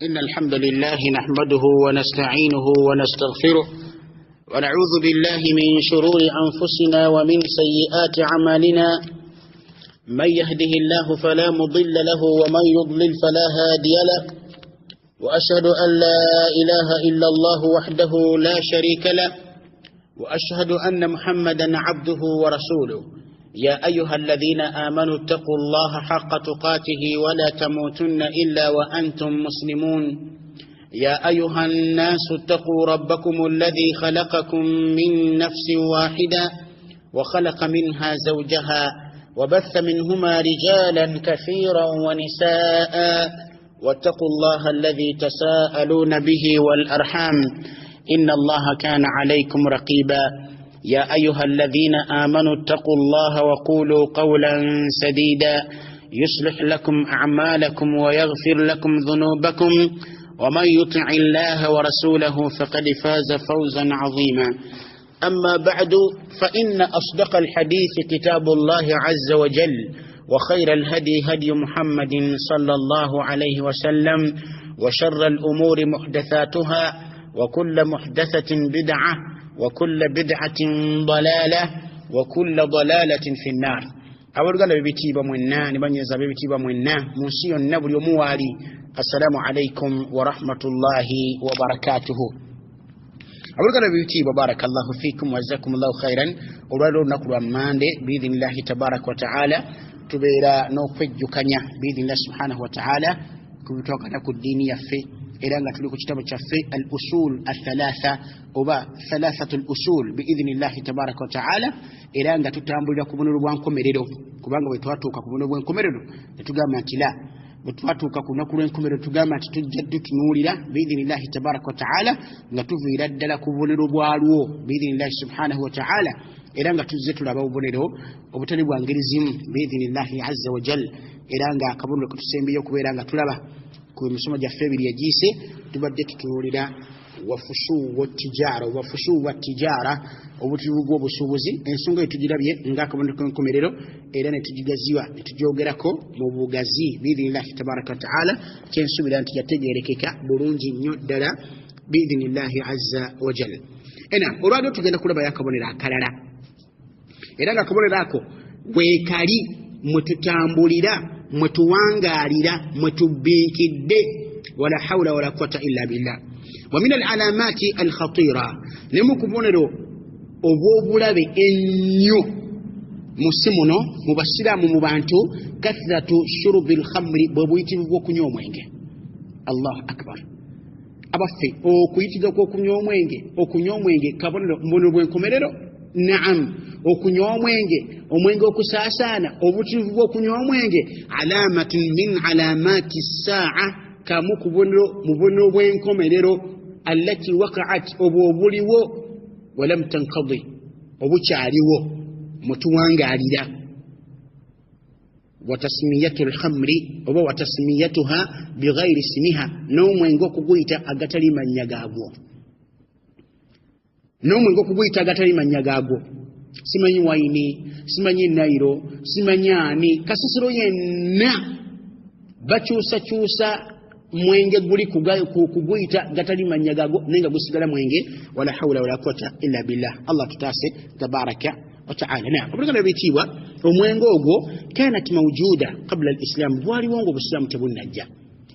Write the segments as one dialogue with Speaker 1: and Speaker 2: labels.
Speaker 1: إن الحمد لله نحمده ونستعينه ونستغفره ونعوذ بالله من شرور أنفسنا ومن سيئات أعمالنا. من يهده الله فلا مضل له ومن يضلل فلا هادي له، وأشهد أن لا إله إلا الله وحده لا شريك له، وأشهد أن محمدا عبده ورسوله. يا أيها الذين آمنوا اتقوا الله حق تقاته ولا تموتن إلا وأنتم مسلمون. يا أيها الناس اتقوا ربكم الذي خلقكم من نفس واحدة وخلق منها زوجها وبث منهما رجالا كثيرا ونساء، واتقوا الله الذي تساءلون به والأرحام إن الله كان عليكم رقيبا. يا أيها الذين آمنوا اتقوا الله وقولوا قولا سديدا يصلح لكم أعمالكم ويغفر لكم ذنوبكم، ومن يطع الله ورسوله فقد فاز فوزا عظيما. أما بعد، فإن أصدق الحديث كتاب الله عز وجل، وخير الهدي هدي محمد صلى الله عليه وسلم، وشر الأمور محدثاتها، وكل محدثة بدعة، وكل بدعة ضلالة، وكل ضلالة في النار. أورغانا ببتيبا منا نبنيزا ببتيبا منا موسيو النبل يموالي. السلام عليكم ورحمة الله وبركاته. أورغانا ببتيبا بارك الله فيكم وجزاكم الله خيرا. أولادو نقل أماندي بإذن الله تبارك وتعالى تبيرا نوفج كنيا بإذن الله سبحانه وتعالى كبتوكا نكو الدينية في إلى تلك كتاب في الأصول الثلاثة وبا ثلاثة الأصول بإذن الله تبارك وتعالى إلى أن تتعامل لكم نروانكم مريدو كبانغ ويتواتوك كبانغ مريدو تتجمع تلا وتواتوك كبانغ مريدو تتجمع تجدد نوري بإذن الله تبارك وتعالى نتوفي رد لكم نروانو بإذن الله سبحانه وتعالى إلى أن تزيت لباو بنيدو وبتنبوا أنجليزم بإذن الله عز وجل إلى أن كبانغ كتسيمي يوكو إلى أن تلبا كمسمى جفبري يجيسي تبدأ تتولد وفشو والتجارة وبتوغو بسوبوزي ensonga etujirabye ngaka bandiko komerero era netujigaziwa netujyogerako mu bugazi biidhnillahi tabaraka taala kyensubira nti yategerekeka bulungi nnyo ddala biidhnillahi azza wa jalla. Olwagyo tugenda kulaba yakabonera akalala era nga kabonera ako bwekali mwetutambulira mwetuwangalira mwetubiikidde wala hawla wala quwwata illa billah. ومن العلامات الخطيرة نمكبونرو obwobulabe ennyo musimuno mu basiraamu mu bantu kathratu shurubil khamri bwebuyitibwa bw'okunywa omwenge. Allahu akbar. Abaffe okuyitibwa okunywa omwenge kabonero mbonero bw'enkomerero. Naam, okunywa omwenge okusaasaana obutiivu bw'okunywa omwenge alamatun min alamati saa, kamu ku bubonero bw'enkomerero allati waqa'at obuliwo walam tanqadi obukyaliwo mutuwangalira. watasmiyatu alkhamri oba watasmiyatuha bighairi ismiha, n'omwenge okuguyita agatali mannya gaagwo. Simanyi waini, simanyi nairo, simanyi ani, kasasiro yenna bakyusa mwenge guli kuguyita gatali mannya gaagwo nenga gusigala mwenge. Wala hawla wala quwwata illa billah. Allah tutase tabaraka wa ta'ala. Obulagala bitiibwa omwenge ogwo kanat mawjuda qabla al-islam, bwaliwo ngo busilamu tebunajja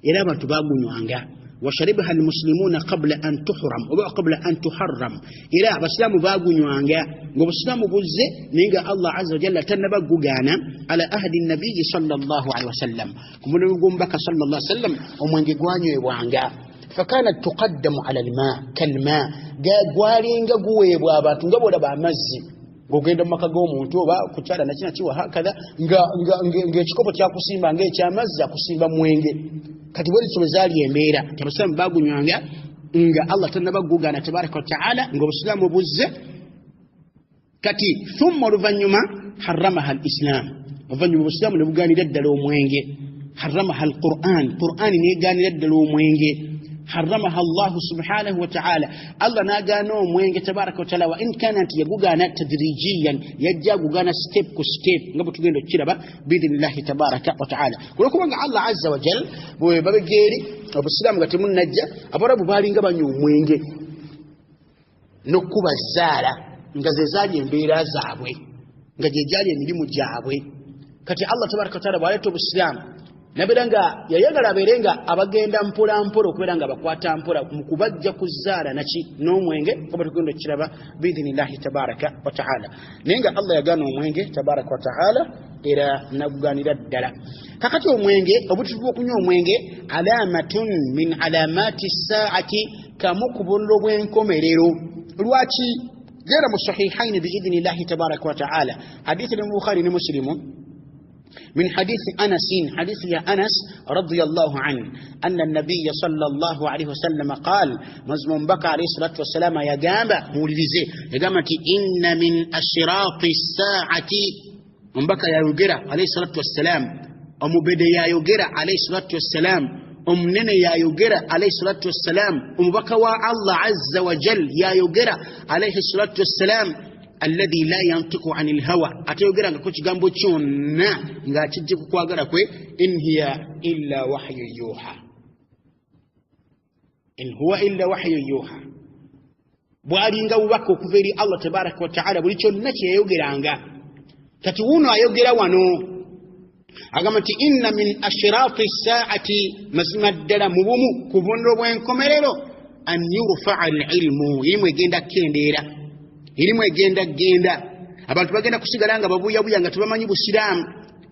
Speaker 1: era abantu bagunywanga. وشربها المسلمون قبل أن تحرم وقبل أن تحرم إلى بسلام باغنيوانغا وبسلام بوزه نيغا الله عز وجل تنبا غوغانا على عهد النبي صلى الله عليه وسلم كما نقول بك صلى الله عليه وسلم ومنغي غوانيوانغا فكانت تقدم على الماء كالماء غوالينغا غويبwa abantu ngaboda ba mazzi gogenda maka gomuntu oba kukyala nakina kiwa hakaza nga ekikopo kya kusimba nga ekyamazzi akusimba mwenge. Kati bwali sobezali embeera tabasamu bagunywanga nga Allah tanabagugana tabaraka wa taala nga obusilamu buzze. Kati thumma oluvanyuma haramaha al-islam, oluvanyuma obusilamu ne buganira ddala omwenge. Haramaha al-Qur'an, Qur'an neeganira ddala omwenge. حرمها الله سبحانه وتعالى الله ناغانو موينغ تبارك وتعالى وان كانت يغانا تدريجيا يجا غانا ستيب كو ستيب ngabo tugendo kiraba bidinillahi tabaraka wa taala kuloko nga Allah azza wa jalla bwe babegeri obusilamu gatimu najja abarabu bali nga banyo mwenge nokuba zala nga zezali embeera zaabwe nga jejali emirimu gyabwe kati Allah tabaraka wa taala bwaleto obusilamu nabiranga yayagala berenga abagenda mpula mpolo kuberanga bakwata mpula mukubajja kuzala nachi n'omwenge kuba tugendo kiraba bidinillahi tabaraka wa taala nenga Allah yagana omwenge tabaraka wa taala era naguganira ddala kakati omwenge obutufu okunywa omwenge alamatun min alamati saati kamukubullo bw'enkomerero lwaki jera mu sahihaini biidinillahi tabaraka wa taala hadithi al-Bukhari ni Muslim من حديث أنس حديث يا أنس رضي الله عنه أن النبي صلى الله عليه وسلم قال مزمون بكى عليه الصلاة والسلام يا جامع مولدزي يا جامع إن من أشراط الساعة من بكى يا يجرى عليه الصلاة والسلام أمبدي يا يجرى عليه الصلاة والسلام أمننا يا يجرى عليه الصلاة والسلام أمبكى الله عز وجل يا يجرى عليه الصلاة والسلام الذي لا ينطق عن الهوى اتيوgira nga kukigambo kyonna nga kijje kukwagala kwe in hiya illa wahyu yuha in huwa illa wahyu yuha bwalinga bubaka okuva eri Allah tabaraka wa taala buli kyonna kyeyogeranga kati wuno ayogera wano agamba nti inna min ashrati saati mazmaddala mubumu kubonero bw'enkomerero an yurfa al-ilmu ilmu egenda kendeera ilimu egenda abantu bagenda kusigala nga babuya nga tubamanyi busiramu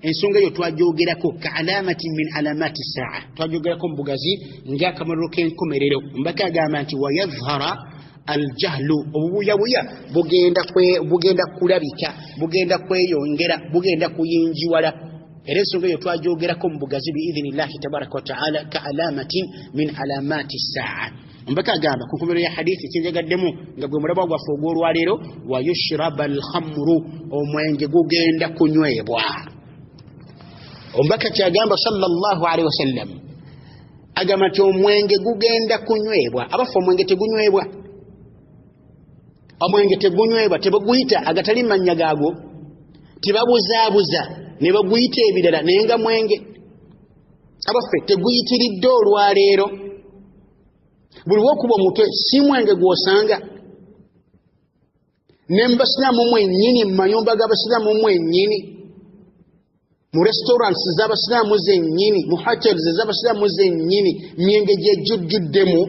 Speaker 1: ensonga yo twajogerako ka alamati min alamati saa twajogerako mbugazi nga kamariro k'enkomerero mbaka agamba nti wayadhhara aljahlu obubuya bugenda kulabika bugenda kweyongera bugenda kuyinjiwala era ensonga yo twajogerako mbugazi biidhinillahi tabaraka wa taala ka alamatin min alamati saa mbaka gamba kukomero ya hadithi kinjagaddemu nga gwe mulaba gwa fogoro walero wa yushrabal khamru omwenge gugenda kunywebwa mbaka kyagamba sallallahu alaihi wasallam agamba ti omwenge gugenda kunywebwa abafu omwenge tegunywebwa tebaguyita agatali manya gago tibabuzaabuza ne baguyita ebirala naye nga mwenge abafe teguyitiridde olwaleero buli wokuba omutwe si mwenge gwosanga nembasiramu mwennyini mumayumba g'abasiramu mwennyini mu restaurants z'abasiramu zennyini mu hotels z'abasiramu zennyini myenge gyejjujjuddemu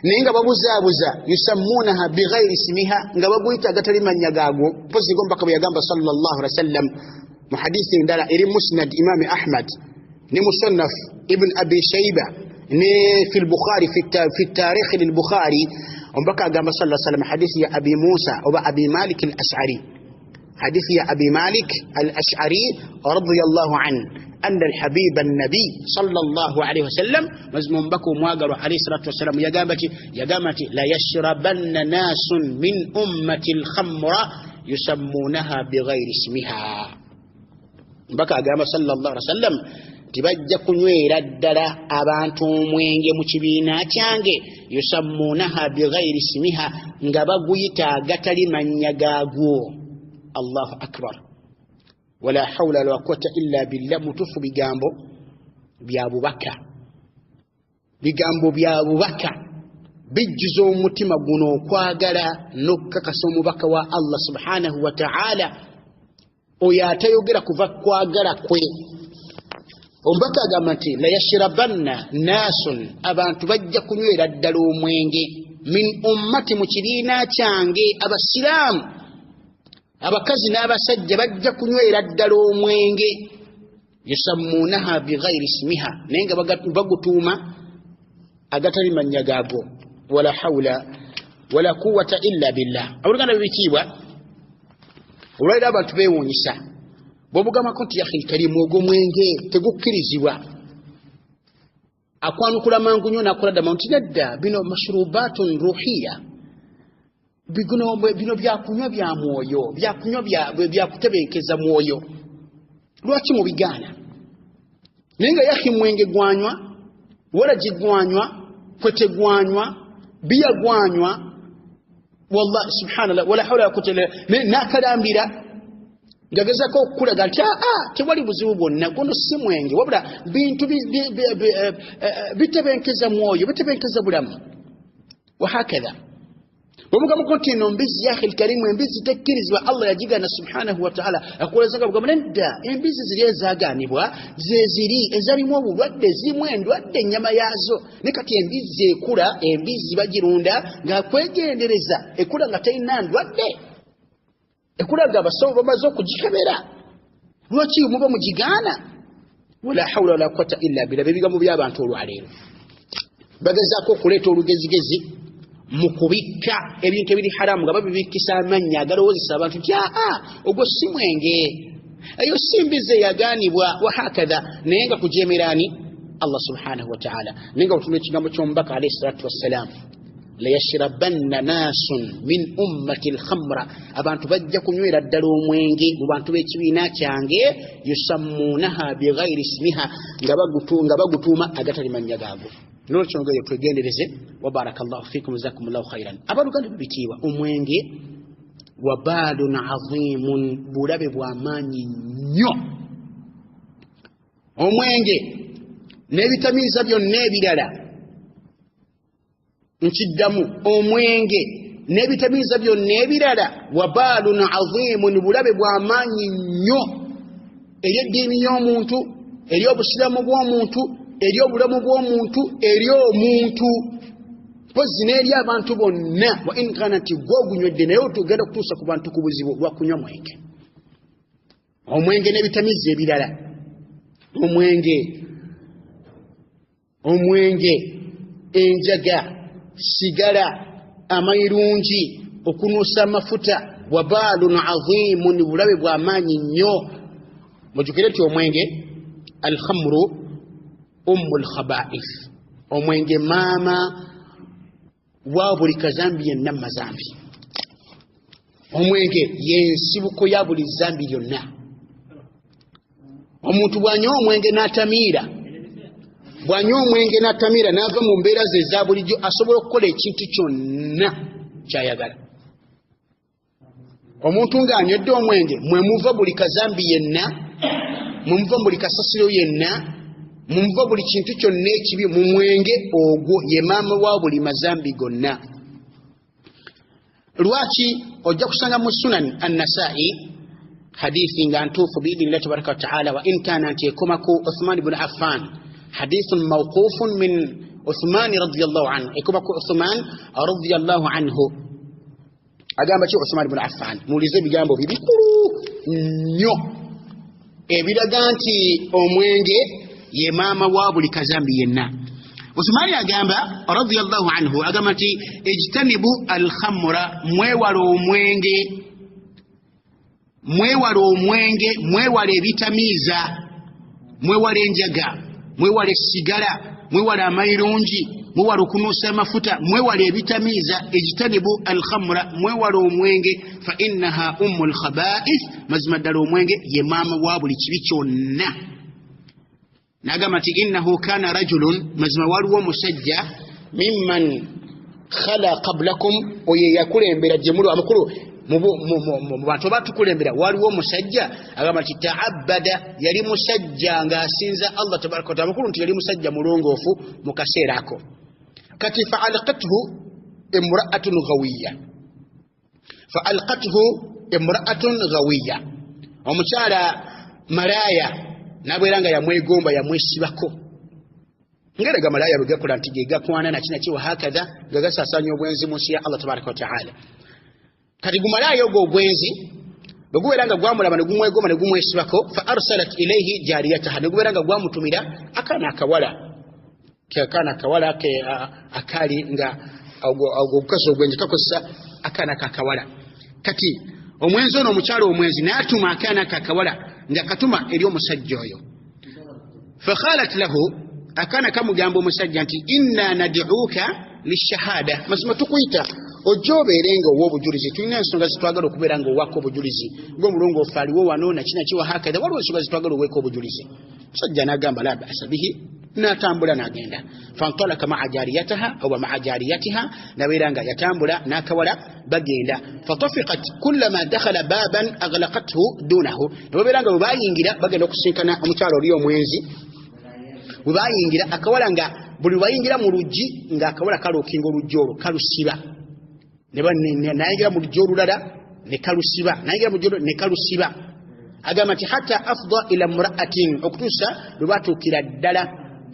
Speaker 1: naye nga babuzaabuza yusammunaha bighairi ismiha nga baguyita agatali mannya gaagwo mpozi gombaka bwe yagamba sallallahu alaihi wasallam mu hadithi endala eri musnad imam ahmad ni musannaf ibn abi shayba في البخاري في التاريخ للبخاري وبكى قام صلى الله عليه وسلم حديث يا أبي موسى وأبي مالك الأشعري حديث يا أبي مالك الأشعري رضي الله عنه أن الحبيب النبي صلى الله عليه وسلم مزمون بكو مواقر عليه الصلاة والسلام يا قامتي لا يشربن ناس من أمة الخمر يسمونها بغير اسمها بكى قام صلى الله عليه وسلم tibajja kunywera ddala abantu omwenge mu kibiina kyange yusammunaha bighairi ismiha nga baguyita agatali mannya gaagwo Allahu akbar wala hawla wala quwwata illa billah mutufu bigambo bya bubaka bijjuza omutima guno okwagala n'okukakasa omubaka wa Allah subhanahu wa ta'ala oyo atayogera kuva kwagala kwe ombaka agamba nti la yashrabanna nasun abantu bajja kunywera ddala omwenge min ummati mu kibiina kyange abasiraamu abakazi n'abasajja bajja kunywera ddala omwenge yusammunaha bighairi ismiha naye nga bagutuuma agatali mannya gaago wala hawla wala quwwata illa billah abuluganda bibitiibwa olwaliro abantu beewuunyisa bobugama konti ya kalimu ogw'omwenge tegukkirizibwa akwanukula mangu nnyo nakola ddama nti nedda bino mashrubatun ruhiya bino byakunywa bya mwoyo byakunywa byakutebenkeza mwoyo lwaki mubigaana naye nga yakhi mwenge gwanywa wala gigwanywa kwetegwanywa biyagwanywa wallahi subhanallah wala hawla wala quwwata illa billah nakalambira ngagezako okulaga nti tewali buzibu bwonna gono si mwenge wabula bintu bitebenkeza mwoyo bitebenkeza bulamu wahakadha Wamuga mkonti nombizi ya khil karimu embizi tekirizwa Allah yajigana subhanahu wa ta'ala akulezanga bugamba nenda embizi ziriye zaganibwa zeziri ezalimu obulwadde zimwendwadde nyama yazo nekati embizi ekula embizi bagirunda nga kwegendereza ekula nga tayina ndwadde ekula nga basawo bamaze okugikebera lwaki muba mujigana wala hawla wala quwwata illa billah bigambo by'abantu olwaleero bagezako okuleeta olugezigezi mukubika ebintu ebiri haramu nga babibikisa amanya agalowozesa abantu nti ogwo si mwenge eyo simbize yaganibwa wahakadha naye nga kujemerani Allah subhanahu wa ta'ala nenga otunula ekigambo ky'omubaka alayhi salatu wassalam la yashrabanna nasun min ummati al-khamra abantu bajja kunywera ddala omwenge mu bantu b'ekibiina kyange yusammunaha bighayri ismiha nga bagutuuma agatali mannya gaago nolo kyongeyo twegendereze wa barakallahu fikum jazakumullahu khairan abaluganda bibitiibwa omwenge wa balun azimun bulabe bw'amaanyi nnyo omwenge n'ebitamiiza byonna ebirala nkiddamu omwenge n'ebitamiiza byonna ebirala wa balun azimun bulabe bw'amaanyi nnyo eri eddiini y'omuntu eri obusiramu bw'omuntu eri obulamu bw'omuntu eri omuntu pozi n'eri abantu bonna wa in kanati gwogunywedde naye otugenda kutuusa ku bantu ku buzibu lwa kunywa mwenge omwenge n'ebitamiiza ebirala omwenge enjaga sigala amayirungi okunuusa amafuta wa balun azimun bulabe bw'amaanyi nnyo mujukire ti omwenge alkhamru ummul khaba'ith omwenge mama wa buli kazambi yenna mazambi omwenge yensibuko ya buli zambi lyonna omuntu bwanywa omwenge n'atamiira n'ava mu mbeera ze eza bulijjo asobola okukola ekintu kyonna kyayagala omuntu ng'anywedde omwenge mwemuva buli kazambi yenna mwemuva buli kasasiro yenna mumva buli kintu kyonna ekibi mu mwenge ogwo ye maama wa buli mazambi gonna lwaki ojja kusanga mu sunan an-nasa'i hadithi nga ntuufu biidhnillahi tabaraka wa ta'ala wa in kana anti ekomaku Uthman ibn Affan hadithun mawqufun min Uthman radiyallahu anhu ekomaku Uthman radiyallahu anhu agamba ki Uthman ibn Affan muulize bigambo bibikulu nnyo ebiraga nti omwenge ye maama wa buli kazambi yenna Uthmani agamba radiyallahu anhu agamba nti ejtanibu al-khamra mwewala omwenge mwewala ebitamiiza mwewala enjaga mwewala sigala mwewala amayirungi mwewala okunuusa amafuta mwewala ebitamiiza ejtanibu al-khamra mwewala omwenge fa innaha ummul khaba'ith mazima ddala omwenge ye maama wa buli kibi kyonna nagamba nti innahu kana rajulun mazima waliwo omusajja mimman khala qablakum oye yakulembera gye muli amakulu mu bantu batukulembera waliwo omusajja agamba nti ta'abbada yali musajja ng'asinza Allah tabaraka wa ta'ala amakulu nti yali musajja mulongoofu mu kaseera ako kati fa'alqathu imra'atun ghawiyya omukyala malaya nabweranga yamwegomba yamwesibako ngeraga malaya bwegakola nti gegakwana nakina kiwa hakadha gagasasanya obwenzi mu nsi ya Allah tabaraka wa ta'ala kati gumalaya ogwo obwenzi bweguweranga gwamulaba negumwegomba negumwesibako fa arsalat ilayhi jariyataha neguweranga gwamutumira akana akawala ke akali nga ogukaso ogwenzi kakozesa akana kakawala kati omwenzi ono omukyalo omwenzi n'atuma akana kakawala nga katuma eri omusajja oyo fakhalat lahu akana kamugamba omusajja nti inna nad'uka lishahada mazima tukuyita ojobeerenga ow'obujulizi tulina ensonga zitwagala okubeera nga owako obujulizi ng'omulongoofu aliwo wano nakina kiwa hakadha waliwo ensonga zitwagala oweeka obujulizi musajja n'agamba la ba'sa bihi natambula nagenda fantalaka ma'a jariyataha aw ma'a jariyatiha nabiranga yatambula nakawala bagenda fatafiqat kullama dakhala baban aghlaqathu dunahu nabiranga bayingira bagenda okusinkana omukyalo oli omwenzi bayingira akawala nga buli bayingira mu lujji nga akawala kalokinga olujjolo kalusiba nayingira mu lujjo olulala ne kalusiba nayingira mu lujjo ne kalusiba agamba nti hatta afda ila mra'atin okutuusa lwe batuukira ddala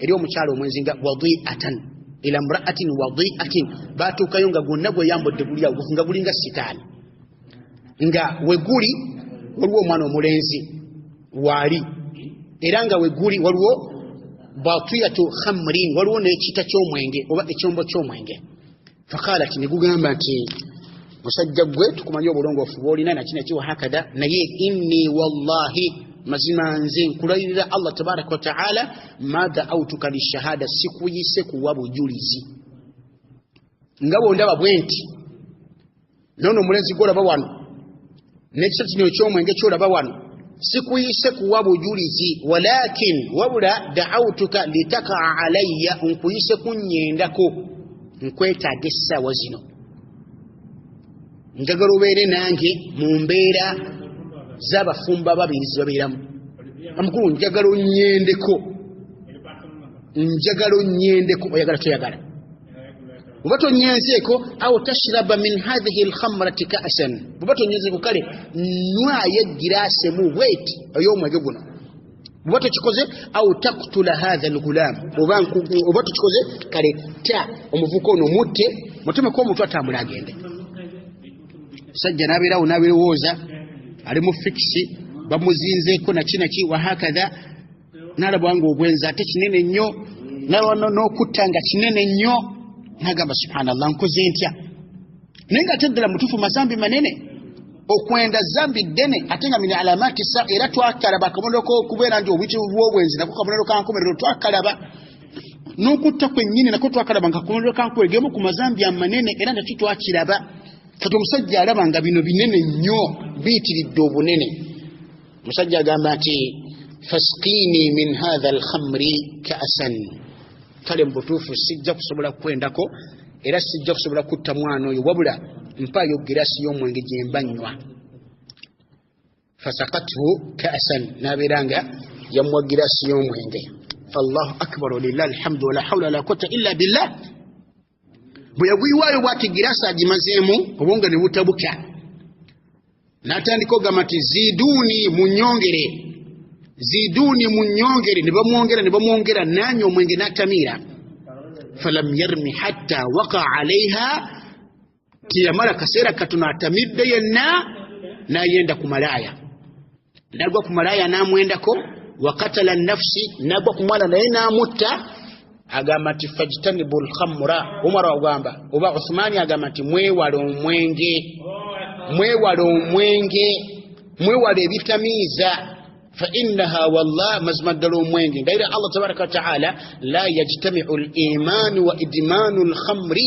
Speaker 1: eri omukyalo omwenzi nga wadi'atan ila mra'atin wadi'atin batuukayo nga gwonna gwe yambodde guli awo nga gulinga sitaani nga weguli waliwo omwana omulenzi waali era nga weguli waliwo batiyatu khamrin waliwo n'ekita ky'omwenge oba ekyombo ky'omwenge faqalat negugamba nti musajja gwe tukumanyi obulongoofu bw'olina nakina kiwa hakada naye inni wallahi mazima nze nkulayirira Allah tabaraka wa ta'ala ma da'awtuka lishahada sikuyise kuwa bujulizi ngabo ndaba bwenti nono omulenzi gw'olaba wano n'ekisa kino eky'omwenge ky'olaba wano sikuyise kuwa bujulizi walakin wabula da'awtuka litaka'a alayya nkuyise kunyendako nkwetaaga essaawa zino njagala obeere nange mu mbeera z'abafumba babiri zibabeeramu amukulu njagala onnyendeko oyagala toyagala oba tonyenzeeko aw tashraba min hadhihi alkhamrati ka'san oba tonyenzeeko kale nywayo egiraasi emu bweti ey'omwenge guno oba tokikoze aw taktula hadha algulam oba tokikoze kale ta omuvuka ono mutte mutemeko omuntu atambula agende sajja nabeerawo nabirowooza ali mu fikisi bamuzinzeeko nakinaki wahakadha nalabwanga obwenzi ate kinene nnyo n'okutta nga kinene nnyo nagamba subhanallah nkoze ntya naye nga teddala mutuufu mazambi manene okwenda zambi ddene ate nga min alamati sa era twakalaba akabonero kubeera nti obuyitivu bw'obwenzi nako kabonero kankomerero twakalaba n'okutta kwennyini nako twakalaba nga kabonero kankomerero gemu ku mazambi amanene era nakyo twakiraba kati omusajja alaba nga bino binene nnyo biyitiridde obunene omusajja agamba nti fasqini min hadha alkhamri ka'san kale mbutuufu sijja kusobola kwendako era sijja kusobola kutta mwana oyo wabula mpaayo girasi y'omwenge gye mbanywa fasaqathu ka'san nabeeranga yamuwa girasi y'omwenge allahu akbar walillahi alhamdu wala hawla wala quwwata illa billah bwe yagwiwaayo bw'ati girasi agimazeemu obwonga ne butabuka n'atandika ogamba nti ziduuni munyongere ne bamwongera nanywa omwenge n'atamiira falam yarmi hatta waqa alaiha tiyamala kaseera katono atamidde yenna n'ayenda ku malaaya nagwa ku malaaya n'amwendako wakatala nafsi nagwa ku mwana naye n'amutta agamba nti fajtanibu lkhamra Umar agamba oba Uthmani agamba nti mwewale ebitamiiza فإنها والله مزمدل وموينجي غير الله تبارك وتعالى لا يجتمع الإيمان وإدمان الخمر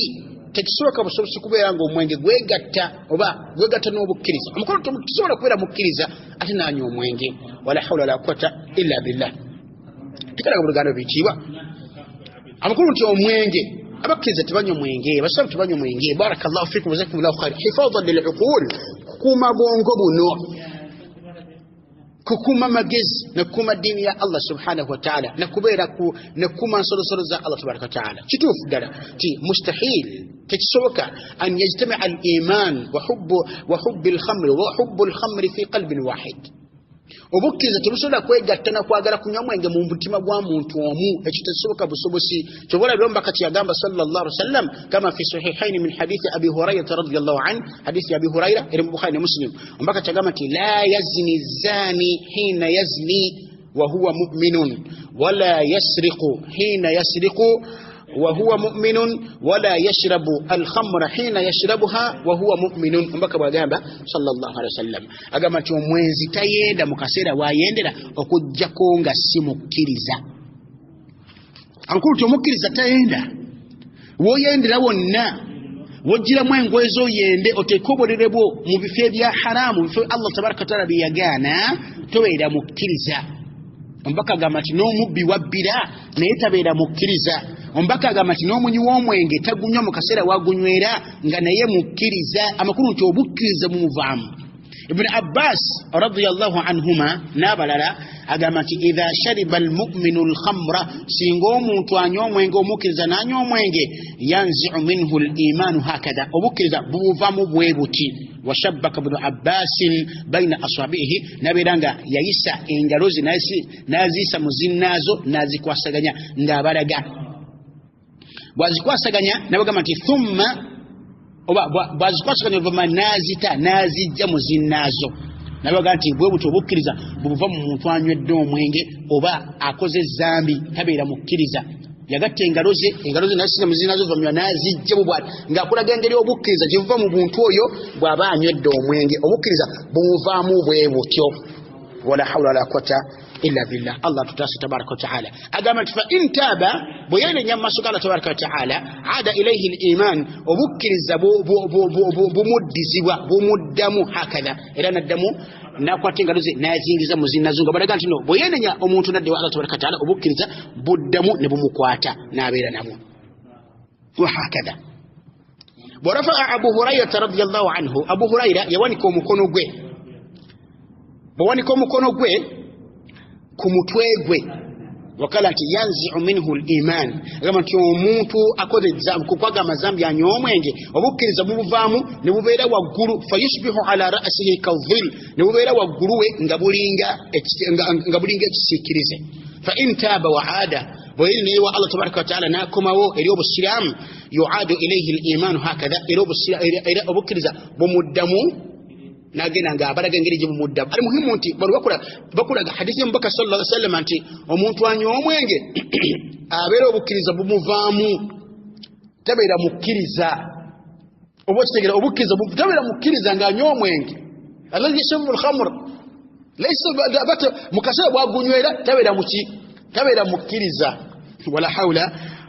Speaker 1: tekisoboka busobosi kubeera ng'omwenge gwegatta n'obukkiriza omukolo tekisobola kubeera mukkiriza ate nanywa omwenge wala hawla wala quwwata illa billah tikalaga bulugano bitiibwa amakulu nti omwenge abakkiriza tebanywa mwenge basabu tebanywa mwenge barakallahu fikum jazakumullahu khair hifadhan lil'uqul kukuma bwongo buno kukuma magezi nakuma dini ya Allah subhanahu wa ta'ala nakubera nakuma nsolo za Allah tabaraka wa ta'ala kitufu ddala ti mustahil tekisoboka an yajtama al-iman wa hubbu al-khamr wa hubbu al-khamr fi qalbin wahid obukkiriza tebusobola kwegatta na kwagala kunywa mwenge mu mutima gwa muntu omu ekyo tekisoboka busobosi kyobola byomba kati yagamba sallallahu alaihi wasallam kama fi sahihaini min hadithi abi hurairah radhiyallahu an hadithi abi hurairah ila bukhari na muslim mbaka chagama ti la yazni zani hina yazni wa huwa mu'minun wala yasriqu hina yasriqu وهو مؤمن ولا يشرب الخمر حين يشربها وهو مؤمن mbaka bagamba sallallahu alaihi wasallam agamba ti omwenzi tayenda mukasera wayendera okujjako nga simukkiriza ankulu tomukkiriza tayenda woyendera wonna wojjira mwengoezo yende otekobolerebo mu bifo bya haramu bifo Allah tabaraka taala biyagana tobeera mukkiriza ombaka agamba nti n'omubbi wabbira naye tabeera mukkiriza ombaka agamba nti n'omunywi w'omwenge tagunywa mu kaseera wagunywera nga naye mukkiriza amakulu nti obukkiriza bumuvaamu Ibn Abbas radiyallahu anhuma n'abalala agamba nti idha shariba almu'minu alkhamra singa omuntu anywa omwenge omukkiriza n'anywa omwenge yanzi'u minhu al-imanu hakadha obukkiriza buvaamu bwe buti washabbaka Ibn Abbas baina asabihi naberanga yayisa engalo ze nazisa muzinnazo nazikwasaganya ng'abalaga bwazikwasaganya nabagamba nti thumma oba bwazikwasaganya vuma nazijja muzinnazo nabaga nti bwe buto obukkiriza buva mu muntu anywedde omwenge oba akoze zambi tabeera mukkiriza yagatta engalo ze nazisiza muzinnazo vuma nazijja bubwati ng'akulaga engeri obukkiriza givuva mu buntu oyo bw'aba anywedde omwenge obukkiriza bumuvaamu bwe butyo wala hawla wala quwwata illa billah Allah tutasi tabaraka wa taala agamba fa intaba boyene nyamma sukala tabaraka wa taala ada ilayhi al-iman obukkiriza bumuddizibwa bumuddamu hakadha era naddamu nakwata engalo ze nazingiza muzinazunga balaga nti no boyene nya omuntu nadde wa Allah tabaraka wa taala obukkiriza buddamu ne bumukwata nabeera nabo wa hakadha warafa Abu Hurairah radhiyallahu anhu Abu Hurairah yawanika omukono gwe ku mutwe gwe wakala nti yanzi'u minhu al-iman agamba nti omuntu akoze kukwaga amazambi anywa omwenge obukkiriza bubuvaamu ne bubeera waggulu fayusbihu ala ra'sihi kadhil ne bubeera waggulu we nga bulinga ekisiikirize fa in taaba wa aada bweyini wa Allah tabaraka wa taala nakomawo eri obusiraamu yu'aadu ilayhi al-iman hakadha era obukkiriza bumuddamu nagenda ng'abalaga engeri gye bumuddamu ali muhimu nti bakulaga hadithi y'omubaka sallallahu alaihi wasallam nti omuntu anywa omwenge abeera obukkiriza bumuvaamu tabeera mukkiriza oba kitegera obukkiriza tabeera mukkiriza ng'anywa omwenge alladhi yashrabu al-khamr laysa bata mukaseera bwagunywera tabeera mukkiriza wala hawla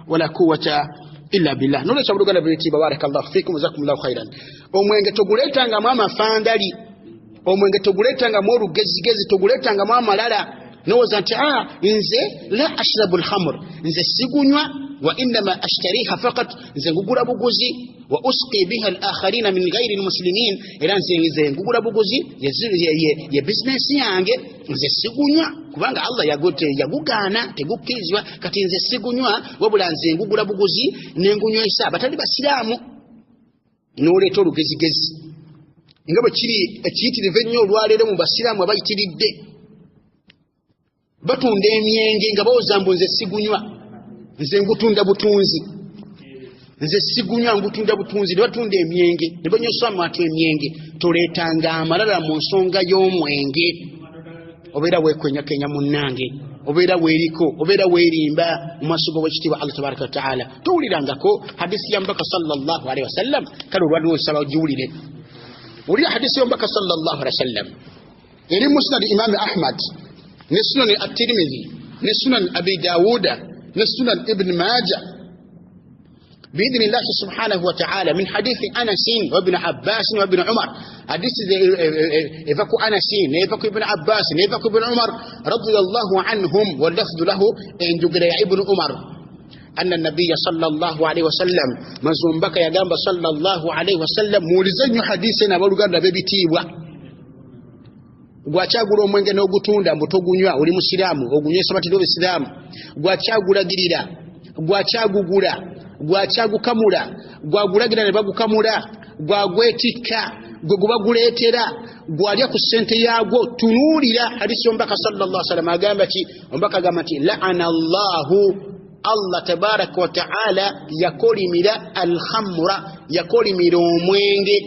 Speaker 1: wala quwwata illa billah nole chabulugana biti barakallahu fikum jazakumullahu khairan omwenge toguletanga mama fandali omwenge toguletanga mu rugezigezi toguletanga mama malala noza nti nze la ashrabul khamr nze sigunywa wa inma ashtariha faqat nze ngugura buguzi wa usqi biha al-akharina min ghairi al-muslimin ila nze ngugura buguzi ye business yange nze sigunywa kubanga Allah yagugana tegukkirizwa kati nze sigunywa wabula nze ngugura buguzi nengunywesa batali basiramu noleeta olugezigezi nga bwe kiri ekiyitirive ennyo olwaleero mu basiraamu abayitiridde batunda emyenge nga bawooza mbu nze sigunywa nze ngutunda butunzi nze sigunywa ngutunda butunzi ne batunda emyenge ne banyosamu ati emyenge toleetanga amalala mu nsonga y'omwenge obeera weekwenyakenya munnange obeera weeriko obeera weerimba mu maaso g'obwekitiibwa Allah tabaraka wa taala towulirangako hadisi ya mbaka sallallahu alaihi wasallam kale olwaliwo osaba ogiwulire wulira hadisi y'omubaka sallallahu alaihi wasallam eri musnad imam Ahmad ne sunan at-Tirmidhi ne sunan Abi Dawuda ne sunan Ibn Majah بإذن الله سبحانه وتعالى من حديث أنس وابن عباس وابن عمر حديث يفكوا أنس يفكوا ابن عباس يفكوا ابن عمر رضي الله عنهم واللفظ له إن جبريل ابن عمر أن النبي صلى الله عليه وسلم مزوم بك يا جنب صلى الله عليه وسلم مولزين حديثنا ولقنا ببتيوا gwachagula omwenge n'ogutunda mbutogunywa oli musiramu ogunyesa batiro bisiramu gwachagulagirira gwachagugula gwachagukamula gwagulagira ne bagukamula gwagwetikka gwegubaguleetera gwalya ku ssente yaagwo tunuulira hadisi ombaka sallallahu alaihi wasallam agamba ki ombaka agamba nti la'ana Allahu Allah tabaraka wa ta'ala yakolimira al-khamra yakolimira omwenge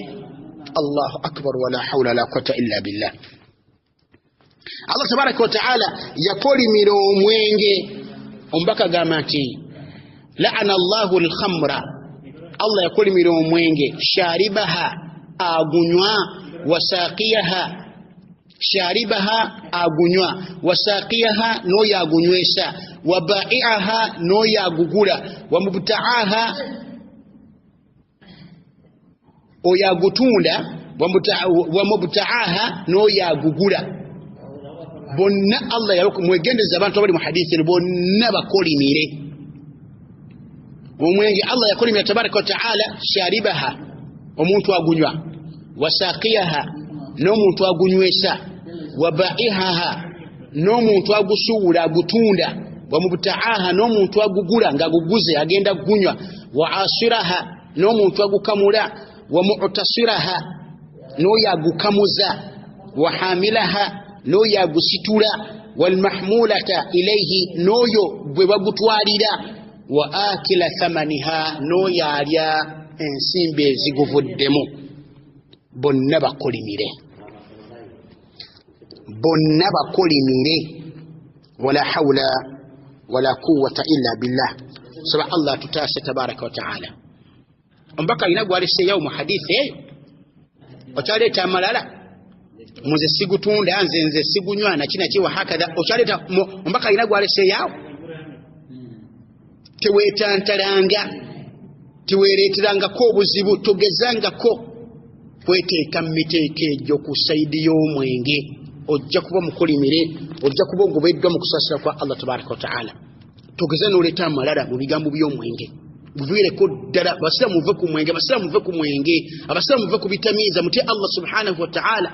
Speaker 1: Allahu akbar wala hawla wala quwwata illa billah Allah tabaraka wa ta'ala yakolimira omwenge ombaka agamba nti la'ana Allahu al-khamra Allah yakolimira omwenge sharibaha agunywa wasaqiyaha sharibaha agunywa wasaqiyaha no yagunywesa wabai'aha no yagugula wamubta'aha oyagutunda wamubta'aha no yagugula bonna Allah yakumwegendeza abantu abali mu hadithi bonna bakolimire omwenge Allah yakolimira tabaraka wa taala sharibaha omuntu agunywa wasaqiyaha n'omuntu agunywesa wabaihaha n'omuntu agusuula agutunda wamubtaaha n'omuntu agugula ngaguguze agenda gunywa waasiraha n'omuntu agukamula wamu'tasiraha n'oyagukamuza wahamilaha n'oyagusitula walmahmulata ilayhi n'oyo bwe bagutwalira wa akila thamaniha n'oyalya ensimbi eziguvuddemu bonna bakolimire wala hawla wala quwwata illa billah saba Allah tutase tabaraka wa taala ombaka inagwaliseyo mu hadithi ochaleta amalala muze sigutunda nze sigunywa na kina kiwa hakadha ochaleta ombaka inagwaliseyo tewetantalanga tewereteranga ko obuzibu togezanga ko kweteeka miteeke ejo ku saidi y'omwenge ojja kuba mukolimire ojja kuba ogobeddwa mu kusasira kwa Allah tabaraka wa taala togeza n'oleta amalala mu bigambo by'omwenge buviireko ddala abasiraamu muve ku mwenge abasiraamu muve ku bitamiiza muti Allah subhanahu wa taala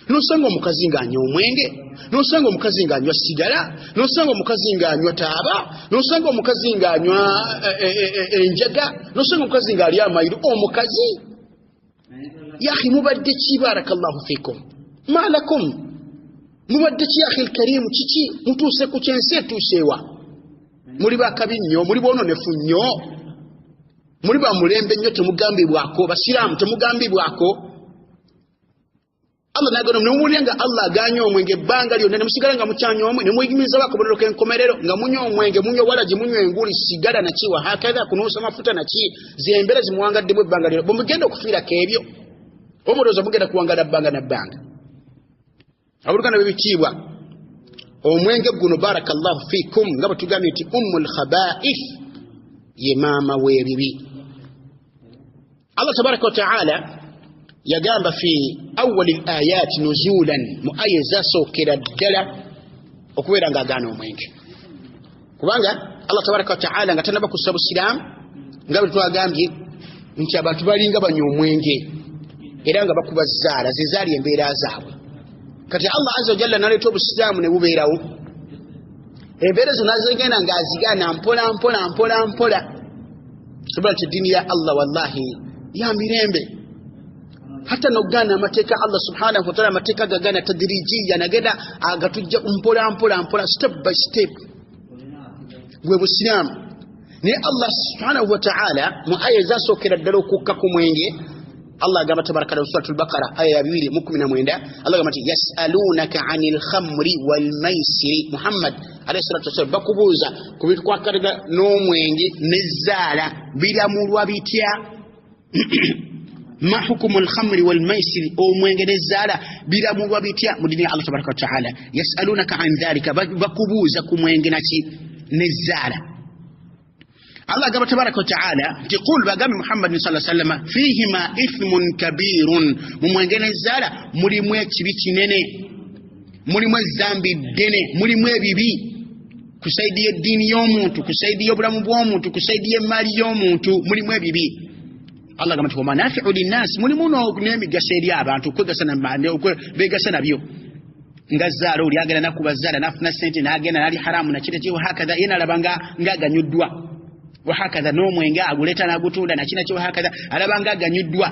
Speaker 1: nosanga omukazi ng'anywa omwenge nosanga omukazi ng'anywa sigala nosanga omukazi ng'anywa taaba nosanga omukazi ng'anywa enjaga nosanga omukazi ng'ali amayiro omukazi yahi mubadde ki barakallahu fikum malakum mubadde ki akhi alkarim kiki mutuse ku kyensi etusewa muri bakabi nnyo muri bononefu nnyo muri ba mulembe nnyo temugambibwako basiraamu temugambibwako Allah nagano mnumulenga Allah aganyo omwenge banga lyo ne musigala nga muchanyo omwe ne muyigimiza bako bodo kenkomerero nga munyo omwenge munyo walaji munyo enguli sigala na kiwa hakadha kunusa mafuta na ki ziembera zimuwangadde mu banga lyo bomugenda okufira kebyo omudoza mugenda kuwangala banga na banga abulukana bibikibwa omwenge guno barakallahu fikum ngabo tugamye ati ummul khaba'ith ye mama webibi Allah tabaraka wa taala yagamba fi awwali al-ayat nuzulan muayza sokera ddala okubeera nga agana omwenge kubanga Allah tabaraka wa taala nga tanaba kusaba silaam nga twagambye nti abantu balinga banyo omwenge era nga bakuba zaala zezali embeera zaabwe kati Allah azza wa jalla naleeta obusilamu ne bubeerawo embeera zonna zigenda nga azigana mpola kubanga dini ya Allah wallahi ya mirembe hata nogana mateeka Allah subhanahu wa ta'ala mateeka gagana tadrijiya nagenda agatujja mpola step by step gwe busilamu ni Allah subhanahu wa ta'ala mu aya zasokera ddala okukka ku mwenge Allah agamba tabaraka wa suratul baqara aya ya 2:19 Allah agamba yasalunaka 'anil khamri wal maisiri Muhammad alayhi salatu wasallam bakubuuza ku bintu kwakaliga n'omwenge n'ezzaala biramulwa bitya ما حكم الخمر والميسر او mwengezala bila muwa bitya mudini Allah tabaraka wa taala yasalunaka an dhalika bakubuza kumwenge naki nezala Allah gaba tabaraka wa taala tiqul bagami Muhammad sallallahu alaihi wasallam fihi ma ithmun kabirun mwengezala mulimu ekibi kinene mulimu zambi dene mulimu ebibi kusaidia dini y'omuntu kusaidia obulamu bw'omuntu kusaidia mali y'omuntu mulimu ebibi Allah gama tuko manafi'u linnas mulimuno n'emigaso eri abantu kwegasana mbande begasana byo ngazalo oli agenda nakubazala nafuna sente nagenda nali haramu na kite kyo hakadha yena labanga ngaganyuddwa wa hakadha n'omwenge aguleta nagutunda na kina kyo hakadha alabanga aganyuddwa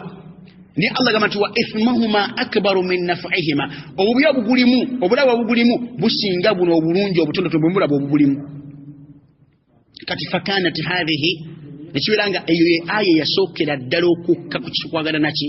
Speaker 1: ni Allah gama tuwa ithmuhuma akbaru min naf'ihima obubiyo bugulimu obulawa bugulimu businga buno obulungi obutondo tobumbula bobugulimu kati fakanat hadhihi nikiwiranga eyo aya yasokera ddala okukka ku kikwagala naki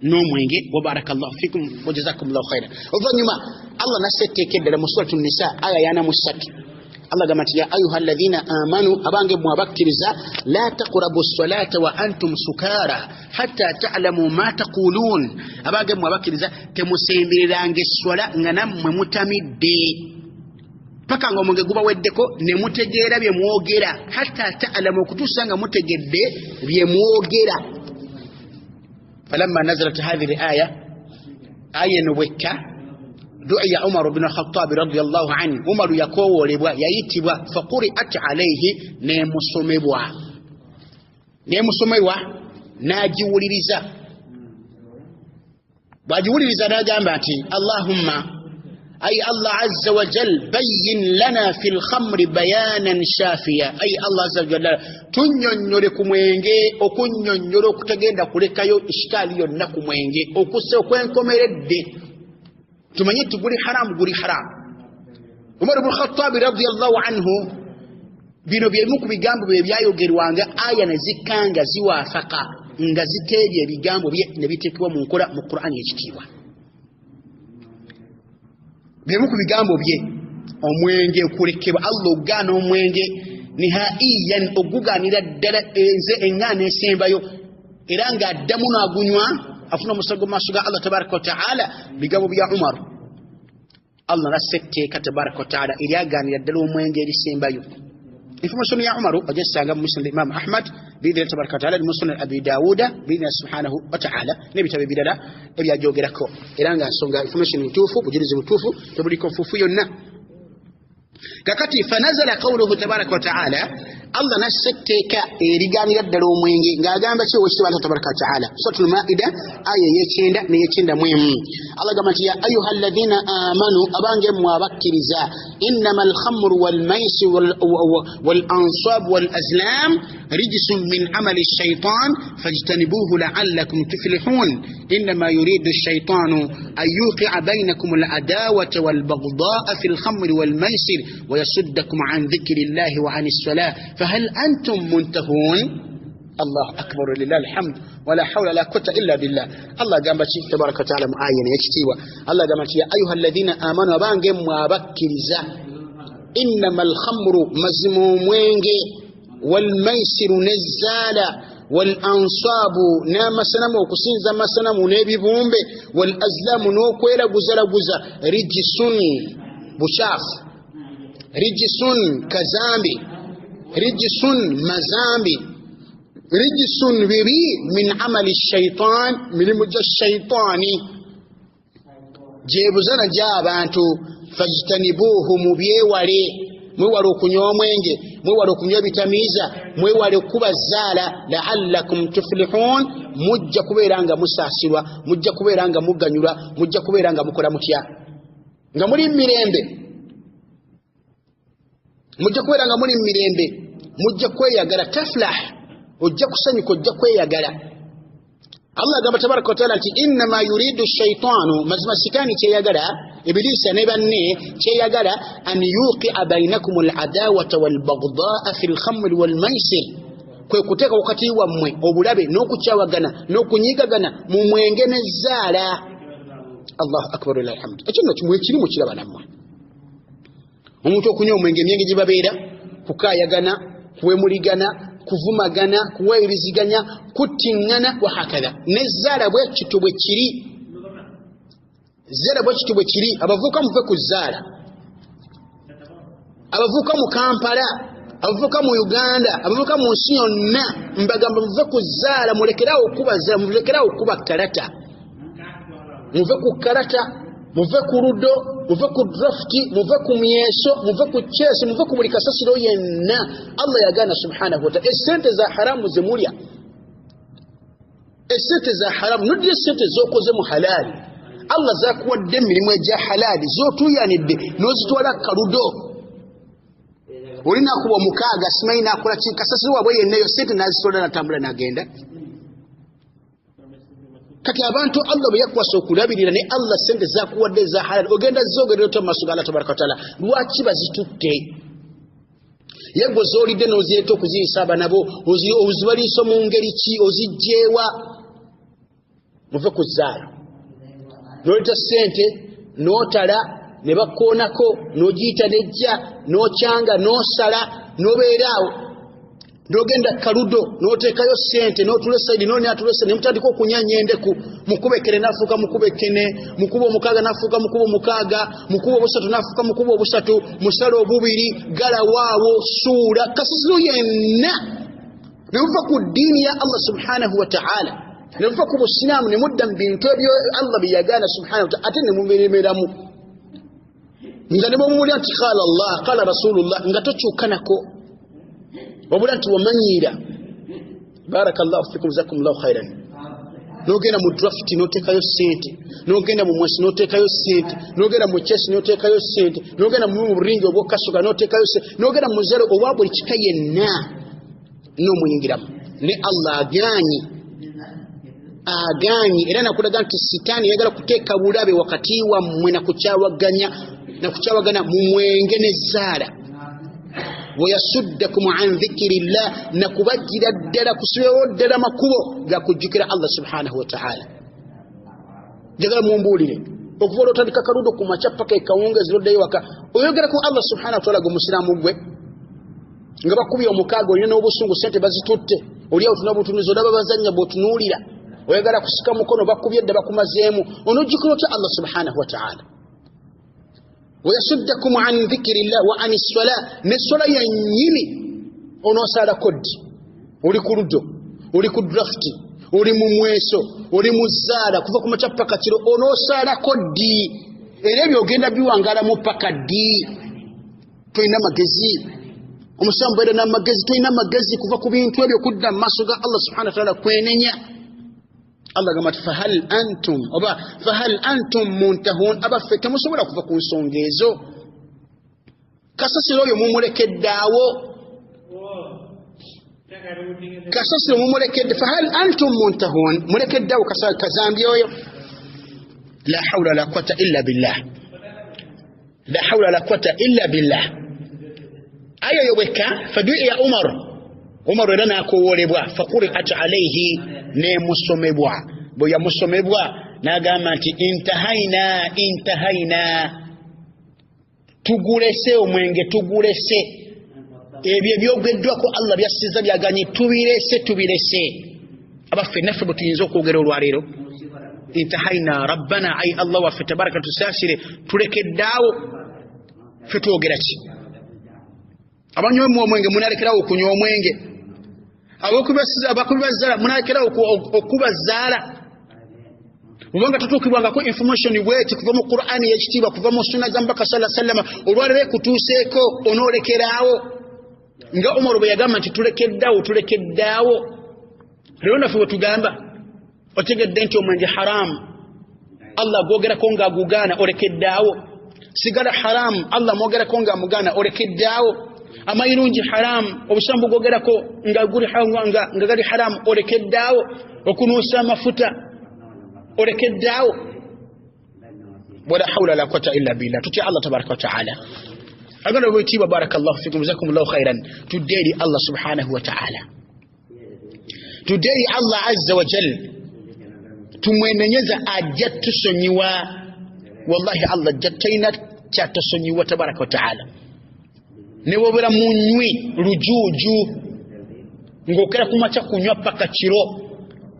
Speaker 1: n'omwenge wa barakallahu fikum wa jazakumullahu khairan oluvannyuma Allah naseteeka ddala mu suratu nisa aya yana mu 3 Allah gamba nti ya ayuha alladhina amanu abange mwe abakkiriza la taqrabu as-salata wa antum sukara hatta ta'lamu ma taqulun abange mwe abakkiriza temusembereranga esswala nga nammwe mutamidde paka ngo omwenge guba weddeko ne mutegeera bye mwogera hatta ta'lamu okutusanga mutegedde bye mwogera falamma nazalat hadhihi al-aya aya nubeka du'iya Umar ibn al-Khattab radiyallahu anhu Umar yakowolebwa yayitibwa faquri'at alayhi nemusomebwa najiwuliriza bajiwuliriza nagamba ati Allahumma ay Allah azza wa jal bayyin lana fil khamri bayanan shafiya ay Allah azza wa jalla tunyonyole ku mwenge okunyonyola okutagenda kulekayo ishkali yonna ku mwenge okuse okwenkomeredde tumanye tuguli haram Umar ibn Khattab radiyallahu anhu bino byemu ku bigambo bye byayogerwanga aya nezikanga ziwafaka nga zitebye ebigambo bye nebitekebwa mu nkola mu Qur'ani ekitiibwa byemu ku bigambo bye omwenge okulekebwa Allah ogana omwenge nihaiyan oguganira ddala enze engana esembayo era nga addamu nagunywa afuna musago masuga Allah tabaraka wa taala bigambo bya Umar Allah nasetteeka tabaraka wa taala eri aganira ddala omwenge erisembayo information ya Umar ajasanga muslim Imam Ahmad bidira tabaraka wa taala muslim Abi Dawuda bidira subhanahu wa taala nebitabe bidala ebyajogerako era nga nsonga information ntuufu bujirizi butuufu tebuliko fufu yonna kakati fanazala qawluhu tabaraka wa taala Allah nasetteeka eriganira ddala omwenge ng'agamba ki wekitibwa tabaraka wa taala suratul Maida aya y'ekyenda n'ekyenda mu emu Allah gamba nti ya ayyuhalladhina amanu abange mwabakkiriza innamal khamru wal maisir wal ansab wal azlam rijsun min amali ash-shaytan fajtanibuhu la'allakum tuflihun innama yuridu ash-shaytanu an yuqi'a baynakum al-adawata wal baghdha'a fil khamri wal maisir wa yasuddakum an dhikrillahi wa 'anis salah فهل أنتم منتهون الله أكبر لله الحمد ولا حول ولا قوة إلا بالله الله قام بشي تبارك وتعالى معاين يكتيوا الله قام بشي يا أيها الذين آمنوا بانجم وبكرزا إنما الخمر مزمومين والميسر نزالا والأنصاب نام سنم وكسينزا ما سنم نبي بومبي والأزلام نوكويلا بزلا بزا رجسون بشاف رجسون كزامبي رجسون مزامبي رجسون ببي من عمل الشيطان من مجا الشيطاني جيبزنا جابانتو فاجتنبوه مبيوالي mwewale okunywa omwenge mwewale okunywa bitamiiza mwewale kubazaala la'allakum tuflihun mujja kubeera nga musaasirwa mujja kubeera nga muganyulwa mujja kubeera nga mukola mutya nga muli mirembe mujja kubeera nga muli mirembe mujja kweyagala taflah ojja kusanyuka ojja kweyagala Allah gamba tabaraka wa taala nti innama yuridu ash-shaytanu mazima sikani kyeyagala ibilisa ne banne kyeyagala an yuqi'a bainakum al-adawata wal-baghdha'a fil khamri wal-maisir kwe kuteeka wakati wammwe obulabe n'okukyawagana n'okunyigagana mu mwenge n'ezzaala Allahu akbar lillahi alhamd ekino kimwe kiri mu kiraba nammwe omuntu okunywa omwenge emyenge gye babeera kukayagana kuwemuligana kuvumagana kuweeriziganya kutingana wa hakala nezala bwe kitubwe kiri zala bwe kitubwe kiri abavuka muve kuzala abavuka mu Kampala abavuka mu Uganda abavuka mu nsi yonna mbagamba muve kuzala mulekerawo kubaza mulekerawo kuba karata muve ku karata muve ku rudo muve ku drafti muve ku myeso muve ku chess muve ku buli kasasiro yenna Allah yagana subhanahu wa ta'ala esente za haramu zemulya esente za haramu nudi esente zokoze mu halali Allah zakuwadde emirimu egya halali zotuyanidde nozitwala karudo olina kuba mukaaga simanyi nakola ki kasasiro wabwe yenneyo sente nazitola natambula nagenda kati abantu Allah byakwasa okulabirira ne Allah sente zakuwadde za halal ogenda zogerera to masuga Allah tabaraka wa taala lwaki bazitutte yego zolide noziyeto kuzisaba nabo ozibaliso mu ngeri ki ozijjewa muve kuzala nolita sente notala ne bakonako nojita nejja nochanga nosala nobeerawo ndogenda karudo notekayo sente notule side noni atulese nemutandiko kunyanya endeku mukubekere nafuka mukubekene mukubo mukaga nafuka mukubo mukaga mukubo busatu nafuka mukubo busatu musalo obubiri gala waawo sura kasizulu yenna nemuva ku dini ya Allah subhanahu wa ta'ala nemuva ku busilamu nemudda bintu ebyo Allah biyagana subhanahu wa ta'ala ate nemubiremeramu nga ne bamuli anti qala Allah qala rasulullah nga tokyukanako wabula nti wamanyira barakallahu fikum jazakumullahu khairan nogenda mu draft notekayo sente nogenda mu mwesi notekayo sente nogenda mu chess notekayo sente nogenda mu ringi obwokasuka notekayo sente nogenda mu zero obwabuli kikayenna nomuyingiramu ne Allah aganyi era nakulaga nti sitani yagala kuteeka bulabe wakati wa mmwe na kukyawagana mu mwenge n'ezzaala wayasuddakum an dhikrillah nakubajjira ddala kusibewo ddala makubo ga kujjukira Allah subhanahu wa ta'ala jagala mumbuulire okuva otandika kaludo ku makya paka ekawungeezi loddayo waka oyogera ku Allah subhanahu wa ta'ala gwe gwe nga bakubye omukaaga olina n'obusungu sente bazitutte oli awo tunabutunuzo olaba bazannya bw'otunuulira oyagala kusika mukono bakubye dda bakumazeemu onojjukira otya Allah subhanahu wa ta'ala wayasuddakum an dhikrillah wa an as-salah n'essola yennyini onoosaalako ddi oli ku luddo oli ku drafti oli mu mweso oli mu zzaala kuva ku makya paka kiro onoosaalako ddi era ebyo ogenda biwangalamu paka ddi tolina magezi omusambu era n'amagezi tolina magezi kuva ku bintu ebyo kudda mu maaso ga Allah subhanahu wa ta'ala kwenenya Allah gamba fahal antum muntahun abaffe temusobola kuva ku nsonga ezo kasasiro oyo mumulekeddaawo kasasiro mumulekedde fahal antum muntahun mulekeddaawo kazambi oyo la hawla la quwwata illa billah aya yobeka fadu'a Umar era nakowoolebwa faquri'at alayhi ne musomebwa bwe yamusomebwa n'agamba nti intahaina tugulese omwenge tugulese ebyo ebyogeddwako Allah byasiza byaganye tubirese abaffe naffe bwe tuyinza okwogera olwaleero intahaina rabbana ay Allah waffe tabaraka tusasire tulekeddaawo ffe twogera ki abanywa omwenge munalekerawo okunywa omwenge abakubazzaala munalekerawo okubazaala ubanga tutukibwangako information bweti kuva mu Qur'ani yekitiibwa kuva mu sunna za Mbaka sallallahu alaihi wasallam olwalere kutuuseeko onoolekeraawo nga Umar bwe yagamba nti tulekeddaawo lero naffe bwe tugamba otegedde nti omwenge haramu Allah gwogerako ng'agugaana olekeddaawo sigala haramu Allah mwogerako ng'amugaana olekeddaawo amayirungi haram obusambu gogerako nga guli nga gali haram olekeddaawo okunuusa amafuta olekeddaawo wala hawla la quwwata illa billah tutya Allah tabaraka wa ta'ala agana bwitiba barakallahu fikum jazakumullahu khairan tuderi Allah subhanahu wa ta'ala tuderi Allah azza wa jalla tumwenenyeza ajja tusonyiwa wallahi Allah jattaina kyatusonyiwa tabaraka wa ta'ala ne wobera munywi lujuju ngokera kumacha kunywa paka kiro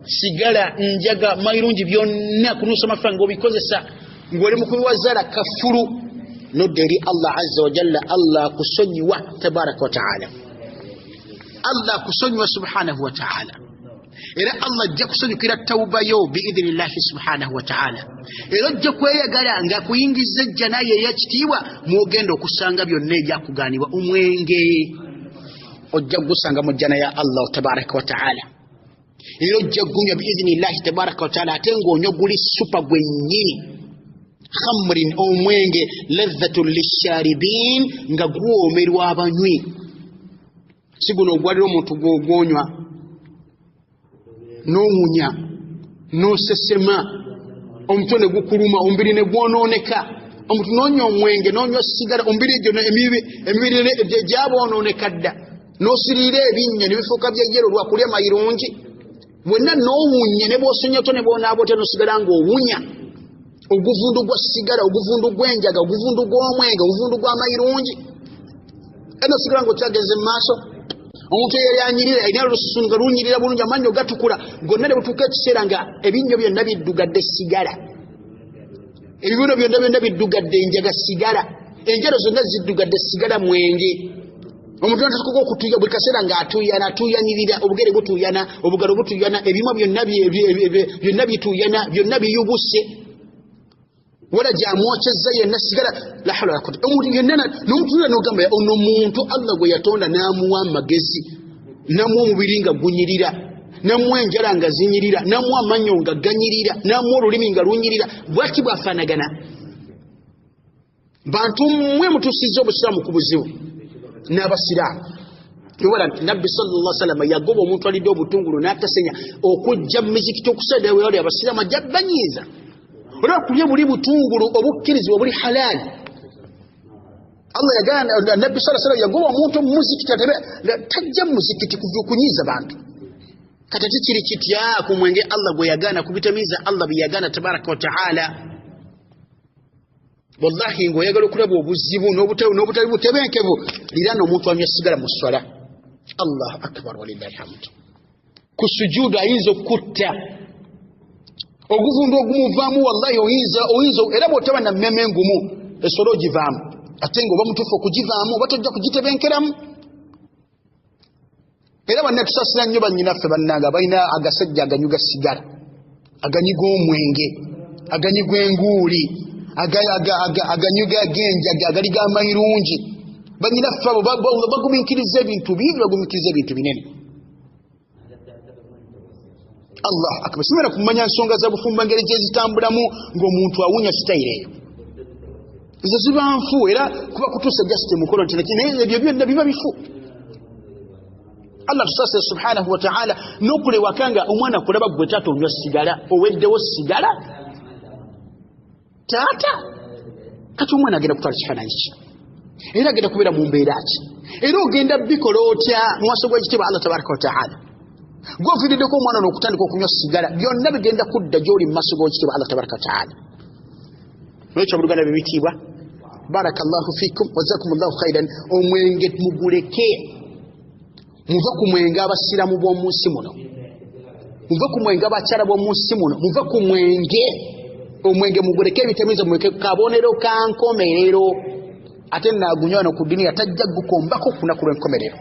Speaker 1: sigala njaga mayirungi byonna kunusa mafanga obikozesa ngole mukuwazala kafuru no deri Allah azza wa jalla Allah kusonyiwa tabaraka wa ta'ala Allah kusonyiwa subhanahu wa ta'ala era Allah jja kusonyukira tauba yo biidhnillahi subhanahu wa ta'ala era jja kweyagala nga kuyingiza jjana ye yakitiibwa mwogenda okusanga byonna ebyakugaanibwa omwenge ojja gusanga mu jjana ya Allah tabaraka wa ta'ala era ojja gunywa biidhnillahi tabaraka wa ta'ala ate ng'onywa guli supa gwennyini khamrin omwenge ladhatun lisharibin nga gwomerwa abanywi si guno ogwalira omuntu gwogonywa n'owunya n'osesema omutwe ne gukuluma ombiri ne gwonooneka omuntu n'onywa omwenge n'onywa sigala ombiri gyo emibiri gyaboonooneka dda n'osiriira ebinnya ne bifuuka byejjero lwakulya mayirungi bwenna n'owunya ne bw'osonyato ne bw'onaabotya n'osigala ng'owunya oguvundu gwa sigala oguvundu gw'enjaga oguvundu gw'omwenge oguvundu gw'amayirungi era n'osigala ng'okyageze mu maaso omuntu yali anyirira alina olususu nga lunyirira bulungi amannyo gatukula gonna ne butuuka ekiseera nga ebinnyo byonna biddugadde sigala ebibuno byonna biddugadde enjaga sigala enjalo zonna ziddugadde sigala mwenge omuntu natatukuka okutuuya buli kaseera ng'atuuyanirira obugere butuuyana obugalo butuuyana ebimwa byonna bituuyana byonna biyubuse wala gyamwokyezza yenna sigala la hawla wala quwwata omuntu yenna n'omutulira n'ogamba ono muntu Allah gwe yatonda n'amuwa amagezi n'amuwa omubiri nga gunyirira n'amuwa enjala nga zinyirira n'amuwa amannyo nga ganyirira n'amuwa olulimi nga lunyirira bwaki bwafaanagana bantu mmwe mutusizza obusiraamu ku buzibu n'abasiraamu wala nabbi sallallahu alaihi wasallam yagoba omuntu alidde obutungulu n'atasenya okujja mu mizikiti okusada wali abasiraamu ajja banyiiza olwa kulya buli butungulu obukkirizibwa buli halali Allah yagana nabbi sallallahu alaihi wasallam yagoba omuntu mu muzikiti tajja mu muzikiti kunyiiza bantu katati kiri kitya ku mwenge Allah gwe yagana kubitamiza Allah biyagana tabaraka wa taala wallahi ngoyagala okulaba obuzibu n'obutali butebenkevu lirana omuntu amya sigala mu swala Allahu akbar walillahi hamd ku sujudu ayinza okutta oguvundu ogumuvaamu wallahi oyinza era bw'otaba na mmeme engumu esolo ogivaamu ate nga oba mutuufu okugivaamu oba tojja kugitebenkeramu era banna tusasira nnyo bannyinaffe bannanga balina agasajja aganyuga sigala aganyiga omwenge aganyiga enguuli aganyuga genjaga agaliga amayirungi bannyinaffe abo bagumiikiriza ebintu bingi bagumiikiriza ebintu binene Allah akbar simera kumanya nsonga za bufumba ngeri gye zitambulamu ng'omuntu awunya sitayire eyo ezo ziba nfu era kuba kutuusa jasite mukolo nti naye ebyo byonna biba bifu Allah tusase subhanahu wa ta'ala n'okulewakanga omwana kulaba gwe taata onywa sigala oweddewo sigala taata kati omwana agenda kutwala kifaananyi ki era agenda kubeera mu mbeera ki era ogenda bikola otya mu maaso g'ekitiibwa Allah tabaraka wa ta'ala gwoviiriddeko omwana n'okutandika okunywa sigala byonna bigenda kudda gy'oli mu maaso g'ekitiibwa Allah tabaraka wa ta'ala n'ekyo buluganda bibitiibwa barakallahu fikum wajazakumullahu khairan omwenge muguleke muva ku mwenge abasiramu b'omu nsi muno muva ku mwenge abakyala b'omu nsi muno muva ku mwenge omwenge muguleke ebitamiza mweke kabonero ka nkomerero ate naagunywa wano ku duniya tajja gukombako ku lunaku lw'enkomerero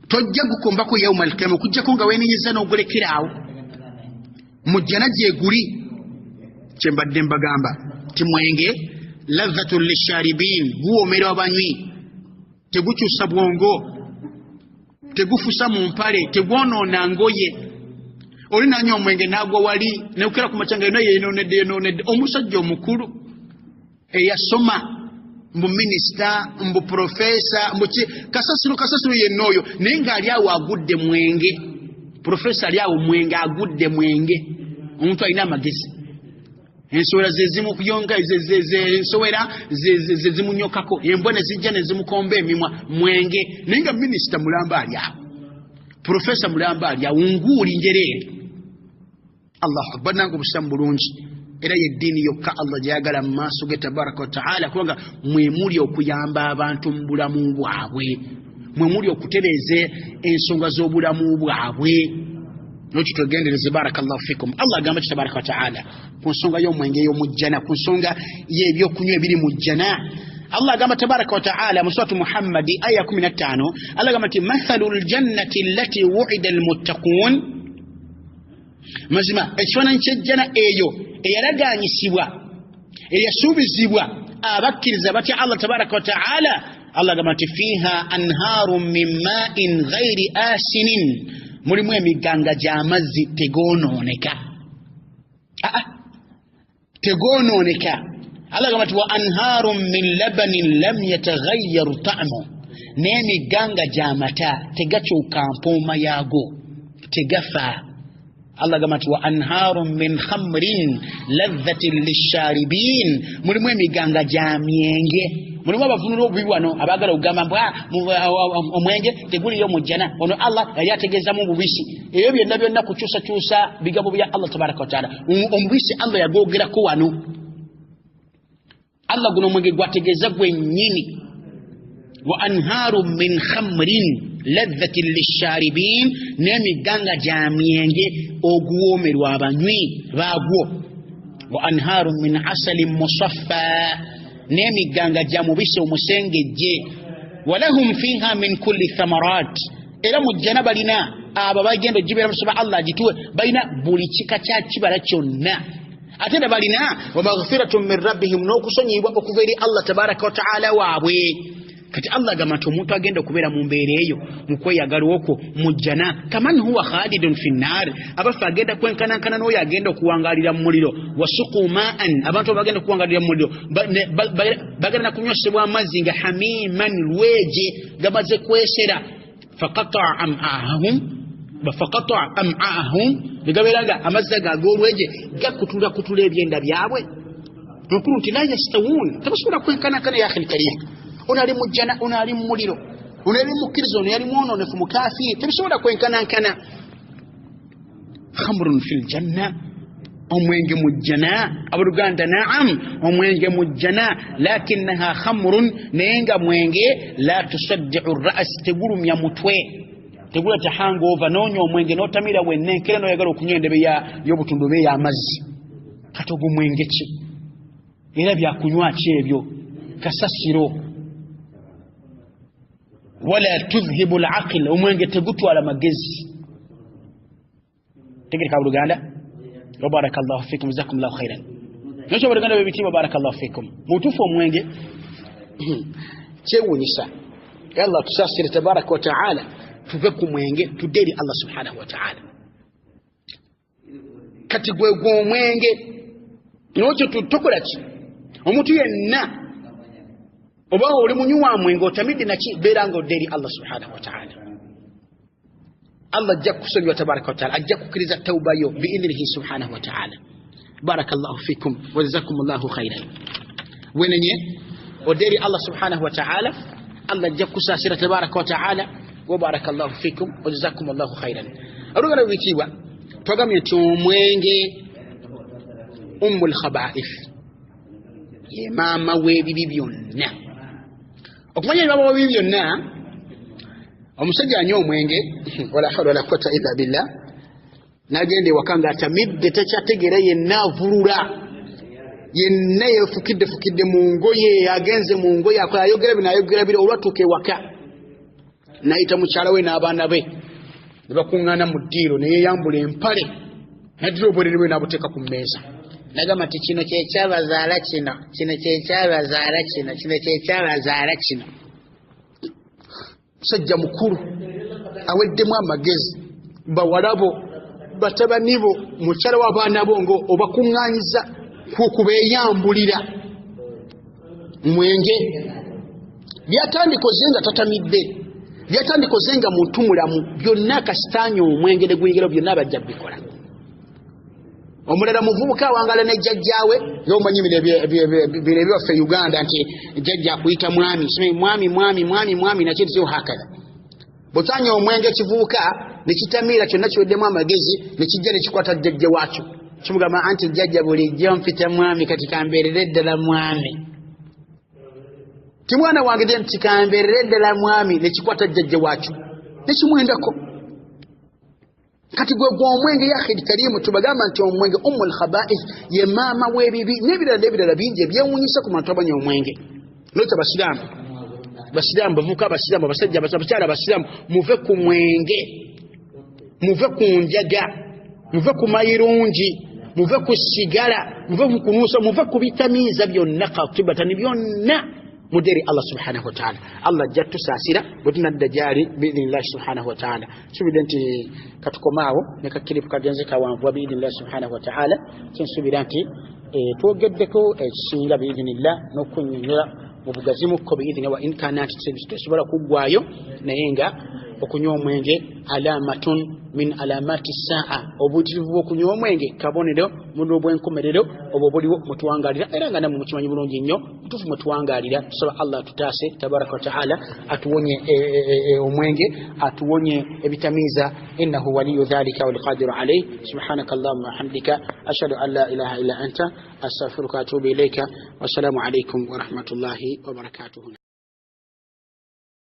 Speaker 1: tojja gukombako yawmal qiyama okuggyako nga weenenyeza n'ogulekerawo mujjana gyeguli kyembadde mbagamba ti mwenge ladhatun lisharibin guwoomera abanywi tegukyusa bwongo tegufusa mu mpale tegwonoona ngoye oli nanywa omwenge n'agwa wali neukera ku macanga yonna yeenoonedde omusajja omukulu eyasoma mbu minisita mbu profesa mbuki kasasiro yenna oyo naye ng'ali awo agudde mwenge profesa ali awo mwenge agudde mwenge omuntu alina amagezi ensowera zezimu kuyonga ensowera zezimunyokako embwa ne zijja ne zimukomba emimwa mwenge naye nga minisita mulamba ali awo profesa mulamba ali awo nguuli njereere Allahu akbar nange obusiramu bulungi era yeddiini yokka Allah gyayagala mu maaso ge tabaraka wa ta'ala kubanga mwemuli okuyamba abantu mu bulamu bwabwe mwemuli okutereeza ensonga z'obulamu bwabwe nokitugendereze barakallahu fikum Allah agamba ki tabaraka wa ta'ala ku nsonga y'omwenge ey'omujjana ku nsonga y'ebyokunywa ebiri mu jjana Allah agamba tabaraka wa ta'ala mu suratu Muhammad aya 15 Allah agamba nti mathalul jannati allati wu'ida almuttaqun mazima ekifaananyi ky'ejjana eyo eyalagaanyisibwa eyasuubizibwa abakkiriza batya Allah tabaraka wa ta'ala Allah agamba nti fiiha anhaarun min maa'in ghayri asinin mulimu emiganga gy'amazzi tegoonooneka tegoonooneka Allah agamba nti wa anhaarun min labanin lam yataghayyar ta'mu n'emiganga gy'amata tegakyuka mpooma yaago tegafa Allah agamba nti wa anhaarun min khamrin ladhatin lisharibin mulimu emiganga gya myenge mulimu abavunula obubi wano abaagala okugamba omwenge teguliyo mu jjana ono Allah yali ategeezamu obubisi ebyo byonna kukyusakyusa bigabo bya Allah tabaraka wa taala omubisi Allah yagoogerako wano Allah guno omwenge gwategeeza gwennyini wa anhaarun min khamrin ladhatin lisharibin n'emiganga gya myenge oguwoomerwa abanywi baagwo wa anhaarun min asalin musaffa n'emiganga gya mubisi omusengejje walahum fiiha min kulli thamarat era mu jjana balina abo bagenda ogibeera musoba Allah agituwe balina buli kika kya kibala kyonna atenda balina wa maghfiratun min rabbihim n'okusonyiyibwa okuva eri Allah tabaraka wa ta'ala waabwe. Kati Allah gamato omuntu agenda kubeera mu mbeera eyo mu kweyagala okwo mujjana kaman huwa khalidun fi nnar, abafa agenda kwenkanankana n'oyo agenda okuwangalira mu muliro. Wasuqu ma'an, abantu bagenda kuwangalira mu muliro bagenda kunywesebwa amazzi nga hamiman lweje gamaze kwesera. Faqata'a am'ahum bigabeeraga amazzi ag'olweje gakutula ebyenda byabwe. Nkulu nti la yastawun, tabasobola kwenkanankana ya akhil karim. Unali mujjana, unali mu muliro, unali mukkirizo, unali mwononefu mukafiri, tebisobola kwenkanankana. Khamrun fil janna, omwenge mujjana. Abaluganda naam, omwenge mujjana, lakinnaha khamrun, nenga mwenge la tusaddi'u ar-ra's, tegulumya mutwe, tegula ta hangover. Nonyo omwenge notamira wennenkera noyagala okunywa endebe y'obutundube y'amazzi. Kati ogwo mwenge ki? Era byakunywa ki ebyo? Kasasiro. Wala tuzhibu al-aql, omwenge tegutwala magezi. Tegeka Buluganda. Wa barakallahu fikum, jazakumullahu khairan. Ncho Buluganda bebitima, barakallahu fikum. Mutufu omwenge chewunyisa. Allah tusasire tabaraka wa ta'ala tuve ku mwenge tuderi Allah subhanahu wa ta'ala. Kati gwe omwenge nocho tutokola ki? Omuntu yenna oba oli munywa mwenge otamidde naki beeranga oderi Allah subhanahu wa ta'ala. Allah ajja kusonyiwa tabaraka wa ta'ala, ajja kukiriza tauba yo biidhnihi subhanahu wa ta'ala. Barakallahu fikum wa jazakumullahu khairan. Wenenye oderi Allah subhanahu wa ta'ala, Allah ajja kusasira tabaraka wa ta'ala. Wa barakallahu fikum wa jazakumullahu khairan. Alugana witiwa twagamye omwenge ummul khaba'ith, ye mama w'ebibi byonna. Okumanya baba w'ebibi byonna, omusajja anywa omwenge wala hawla wala quwwata illa billah, nagende wakanga atamidde takyategeera yenna avulula, yenna yefukidde mu ngoye, agenze mu ngoye akola ayogera bino olwatuuka ewaka nayita mukyala we n'abaana be ne bakuŋŋaana mu ddiiro ne yeeyambula empale naddira obwerere bwe n'abuteeka ku mmeeza. Nagamba nti kino kyekyabazaala kino, kino kyekyabazaala kino, kino kyekyabazaala kino. Musajja mukulu aweddemu amagezi, bawalabo batabani bo, mukyala w'abaana bo ngo obakuŋŋaanyiza kubeeyambulira mwenge. Byatandikoze nga tatamidde, byatandikoze nga muntu mulamu, byonna kasitaanya omwenge ne guyigirawo byonna bajja bikola. Omulala muvubuka awangala ne jjajjaawe, ng'omanyi bino ebyaffe Uganda nti jjajja akuyita mwami, mwami nakyo ntiyo hakala. Bw'otanya omwenge kivubuka ne kitamiira kyonna kiweddemu amagezi ne kijja ne kikwata jjajja waakyo. Kimugamba anti jjajja bulijjo mpita mwami kati kambeerere ddala mwami. Ti mwana wange de nti kambeerere ddala mwami, ne kikwata jjajja waakyo ne kimwendako. Kati gwe omwenge ya akhil karimu tubagamba nti omwenge ummul khaba'ith, ye mama w'ebibi n'ebirala bingi ebyewuunyisa ku bantu abanywa omwenge. Nolwekyo Abasiraamu, bavubuka Abasiraamu, abasajja abakyala Abasiraamu, muve ku mwenge, muve ku njaga, muve ku mayirungi, muve ku sigala, muve ku kunuusa, muve ku bitamiiza byonna, qatibatani byonna, muderi Allah subhanahu wa ta'ala. Allah jattu saasira bwetunadda gyali biidhnillahi subhanahu wa ta'ala. Nsubira nti katukomaawo ne kakiripu kagenze kawanvuwa biidhnillahi subhanahu wa ta'ala. Kyensubira nti twogeddeko ekisinga biidhnillah n'okunnyonnyola mu bugazimukko biidhni wa in kana nti tesobola kuggwaayo, naye nga okunywa omwenge alamatun min alamati saa, obuyitirivu bw'okunywa omwenge kabonero muno bw'enkomerero obwo buliwo mutuwangalira, era nga namwe mukimanyi bulungi nnyo mutufu mutuwangalira. Tusaba Allah tutaase tabaraka wa ta'ala atuwonye omwenge, atuwonye ebitamiiza, innahu waliyu dhalika wal qadiru alayhi. Subhanaka Allahumma wa hamdika ashhadu an la ilaha illa anta astaghfiruka wa atubu ilayka. Wassalamu alaykum wa rahmatullahi wa barakatuh.